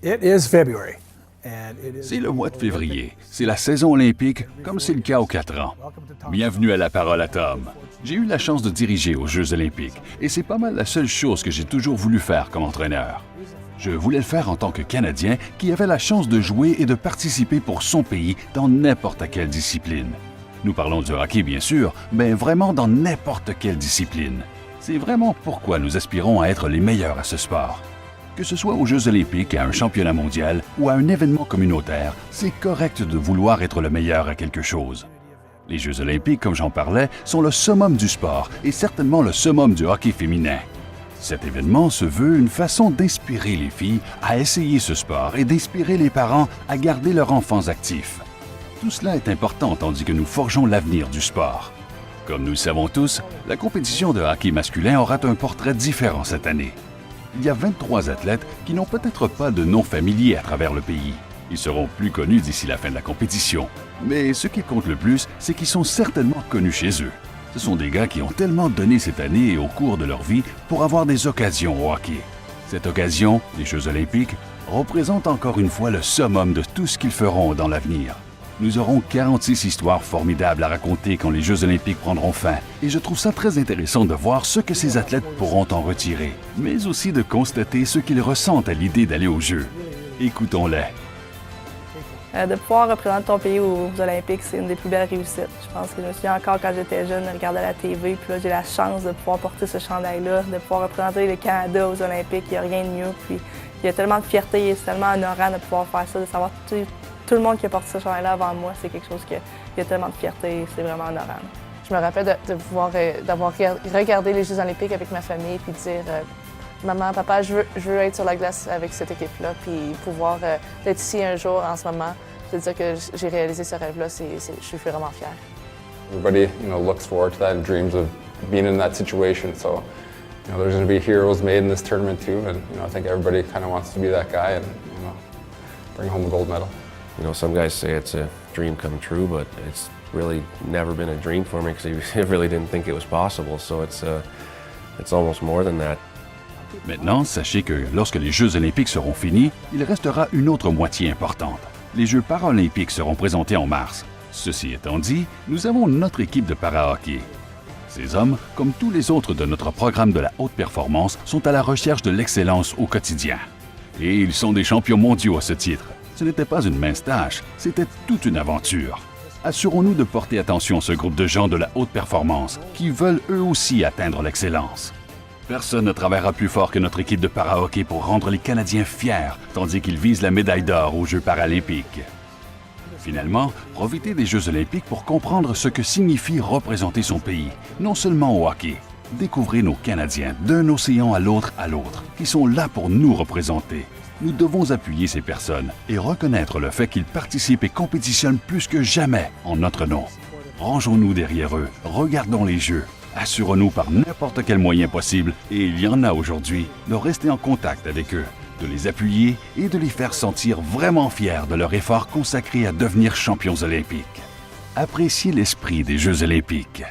It is February. C'est le mois de février. C'est la saison olympique, comme c'est le cas aux 4 ans. Bienvenue à La Parole à Tom. J'ai eu la chance de diriger aux Jeux olympiques et c'est pas mal la seule chose que j'ai toujours voulu faire comme entraîneur. Je voulais le faire en tant que Canadien qui avait la chance de jouer et de participer pour son pays dans n'importe quelle discipline. Nous parlons du hockey, bien sûr, mais vraiment dans n'importe quelle discipline. C'est vraiment pourquoi nous aspirons à être les meilleurs à ce sport. Que ce soit aux Jeux olympiques, à un championnat mondial ou à un événement communautaire, c'est correct de vouloir être le meilleur à quelque chose. Les Jeux olympiques, comme j'en parlais, sont le summum du sport et certainement le summum du hockey féminin. Cet événement se veut une façon d'inspirer les filles à essayer ce sport et d'inspirer les parents à garder leurs enfants actifs. Tout cela est important tandis que nous forgeons l'avenir du sport. Comme nous le savons tous, la compétition de hockey masculin aura un portrait différent cette année. Il y a 23 athlètes qui n'ont peut-être pas de nom familier à travers le pays. Ils seront plus connus d'ici la fin de la compétition. Mais ce qui compte le plus, c'est qu'ils sont certainement connus chez eux. Ce sont des gars qui ont tellement donné cette année et au cours de leur vie pour avoir des occasions au hockey. Cette occasion, les Jeux olympiques, représente encore une fois le summum de tout ce qu'ils feront dans l'avenir. Nous aurons 46 histoires formidables à raconter quand les Jeux olympiques prendront fin, et je trouve ça très intéressant de voir ce que ces athlètes pourront en retirer, mais aussi de constater ce qu'ils ressentent à l'idée d'aller aux Jeux. Écoutons-les. De pouvoir représenter ton pays aux Olympiques, c'est une des plus belles réussites. Je pense que je me souviens encore quand j'étais jeune, de regarder la TV, puis là j'ai la chance de pouvoir porter ce chandail-là, de pouvoir représenter le Canada aux Olympiques, il n'y a rien de mieux. Puis il y a tellement de fierté et c'est tellement honorant de pouvoir faire ça, de savoir tout le monde qui a porté ce chandail-là avant moi, c'est quelque chose qui a tellement de fierté et c'est vraiment honorant. Je me rappelle d'avoir regardé les Jeux olympiques avec ma famille puis de dire maman, papa, je veux être sur la glace avec cette équipe-là, puis pouvoir être ici un jour en ce moment, de dire que j'ai réalisé ce rêve-là, je suis vraiment fière. Everybody, looks forward to that and dreams of being in that situation. So, there's going to be heroes made in this tournament too, and I think everybody kind of wants to be that guy and bring home a gold medal. Some guys say it's a dream come true, but it's really never been a dream for me because I really didn't think it was possible. So it's almost more than that. Maintenant, sachez que lorsque les Jeux olympiques seront finis, il restera une autre moitié importante. Les Jeux paralympiques seront présentés en mars. Ceci étant dit, nous avons notre équipe de para-hockey. Ces hommes, comme tous les autres de notre programme de la haute performance, sont à la recherche de l'excellence au quotidien. Et ils sont des champions mondiaux à ce titre. Ce n'était pas une mince tâche, c'était toute une aventure. Assurons-nous de porter attention à ce groupe de gens de la haute performance qui veulent eux aussi atteindre l'excellence. Personne ne travaillera plus fort que notre équipe de para-hockey pour rendre les Canadiens fiers, tandis qu'ils visent la médaille d'or aux Jeux paralympiques. Finalement, profitez des Jeux olympiques pour comprendre ce que signifie représenter son pays, non seulement au hockey. Découvrez nos Canadiens d'un océan à l'autre, qui sont là pour nous représenter. Nous devons appuyer ces personnes et reconnaître le fait qu'ils participent et compétitionnent plus que jamais en notre nom. Rangeons-nous derrière eux, regardons les Jeux. Assurons-nous par n'importe quel moyen possible, et il y en a aujourd'hui, de rester en contact avec eux, de les appuyer et de les faire sentir vraiment fiers de leur effort consacré à devenir champions olympiques. Appréciez l'esprit des Jeux olympiques.